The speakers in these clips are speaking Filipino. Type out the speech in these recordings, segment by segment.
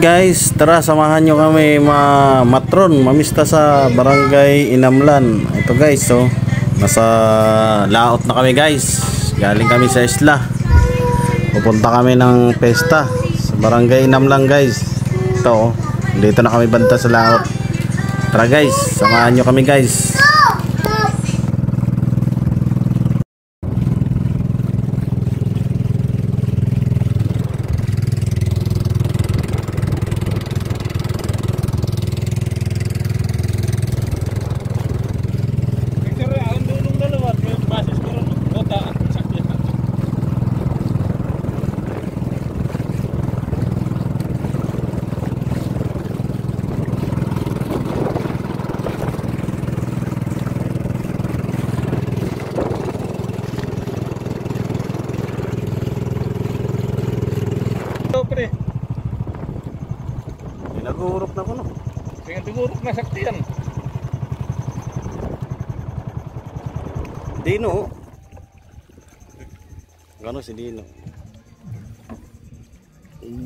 Guys, tara samahan nyo kami matron mamista sa Barangay Inamlan. Ito guys, so nasa laot na kami guys. Galing kami sa isla. Pupunta kami ng pesta sa Barangay Inamlan guys. Ito, dito na kami banta sa laot. Tara guys, samahan nyo kami guys. Pre, Nag-uurok na ko no. tingurok na saktiyan. Dino. Gano si Dino.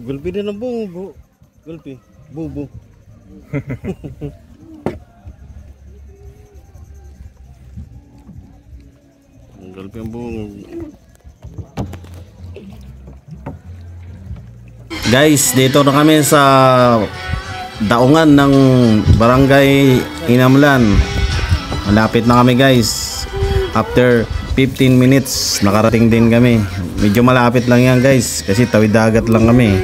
Gulpi din ang bubo. Gulpi, bubo. Gulpi ang bubo. Guys, dito na kami sa daungan ng Barangay Inamlan. Malapit na kami guys. After 15 minutes nakarating din kami. Medyo malapit lang yan guys, kasi tawid dagat lang kami.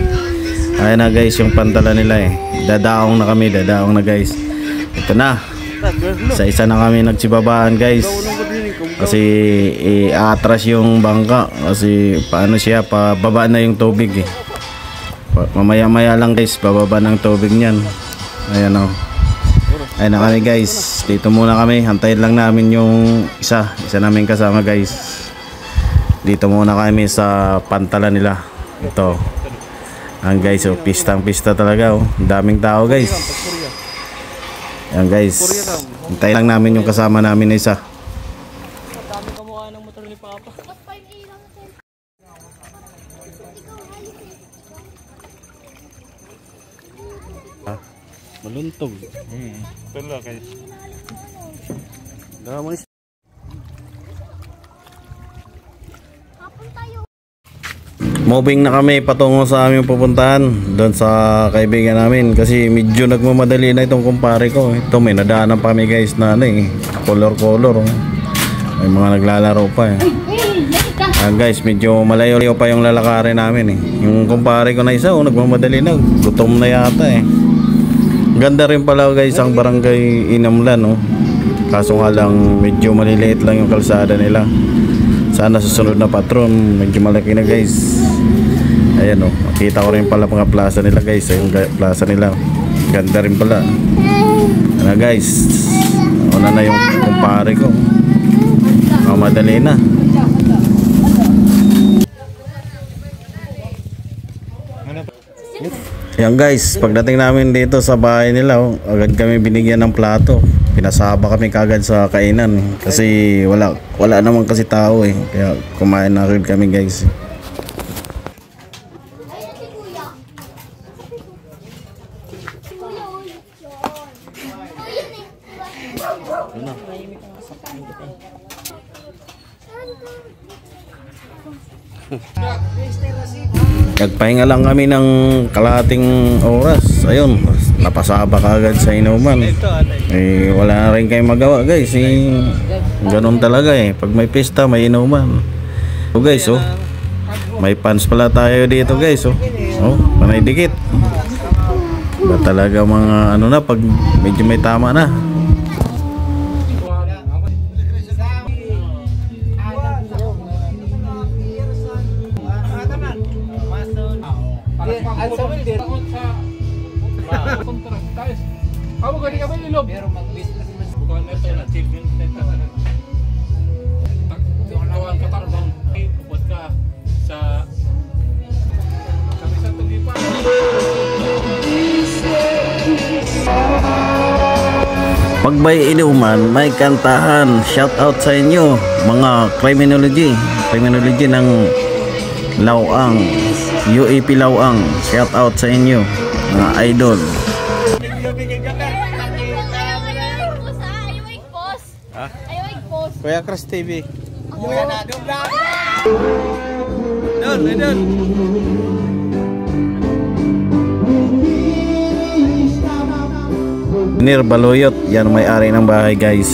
Ayan na guys yung pantala nila eh. Dadaong na kami, dadaong na guys. Ito na. Sa isa na kami nagsibabaan guys. Kasi atras yung bangka. Kasi paano siya, pababa na yung tubig eh. Mamaya-maya lang guys, bababa ng tubig niyan. Ayan o. Ayan na kami guys. Dito muna kami. Hantayin lang namin yung isa namin kasama guys. Dito muna kami sa pantala nila. Ito. Ayan guys, oh, pistang-pista talaga oh. Daming tao guys. Ayan guys. Hantayin lang namin yung kasama namin na isa. Dami kamukha ng motor ni Papa. Maluntog. Tala kay. Damay. Moving na kami patungo sa aming pupuntahan doon sa kaibigan namin kasi medyo nagmamadali na itong kumpare ko. Ito may nadaanan pa kami guys na ano eh, color. May mga naglalaro pa eh. Guys, medyo malayo pa yung lalakarin namin eh. Yung kumpare ko na isa, nagmamadali na, gutom na yata eh. Ganda rin pala guys ang Barangay Inamlan no. Kaso nga lang medyo maliliit lang yung kalsada nila. Sana susunod na patron medyo malaki na guys. Ayan o, makita ko rin pala mga plaza nila guys. Yung plaza nila ganda rin pala. Ano guys, una na yung kumpare ko. Madali na. Yan guys, pagdating namin dito sa bahay nila, agad kami binigyan ng plato. Pinasaba kami kagad sa kainan kasi wala naman kasi tao eh. Kaya kumain na agad kami guys. Nagpahinga lang kami ng kalahating oras. Ayun, napasaba kagad sa inuman. Eh, wala na rin kayong magawa guys eh, ganun talaga eh. Pag may pista, may inuman. So guys, oh, may fans pala tayo dito guys. Oh, panay dikit. Ba talaga mga ano na, pag medyo may tama na. Kamu gani ka ba nilog? Pero mag-business man. Bukan ito na children center. Tawag ka tarong ubod ka sa sa tugipan. Pag may inuman, may kantahan. Shout out sa inyo mga criminology ng Lauang, UAP Lauang. Shout out sa inyo. Mga idol. Ha? Ayaw i-post. Kuya Chris TV. Doon. Nir Baluyot, yan ang may-ari ng bahay guys.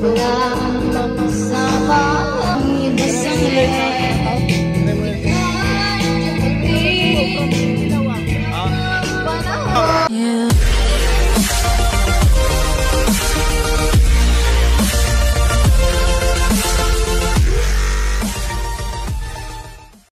Nah.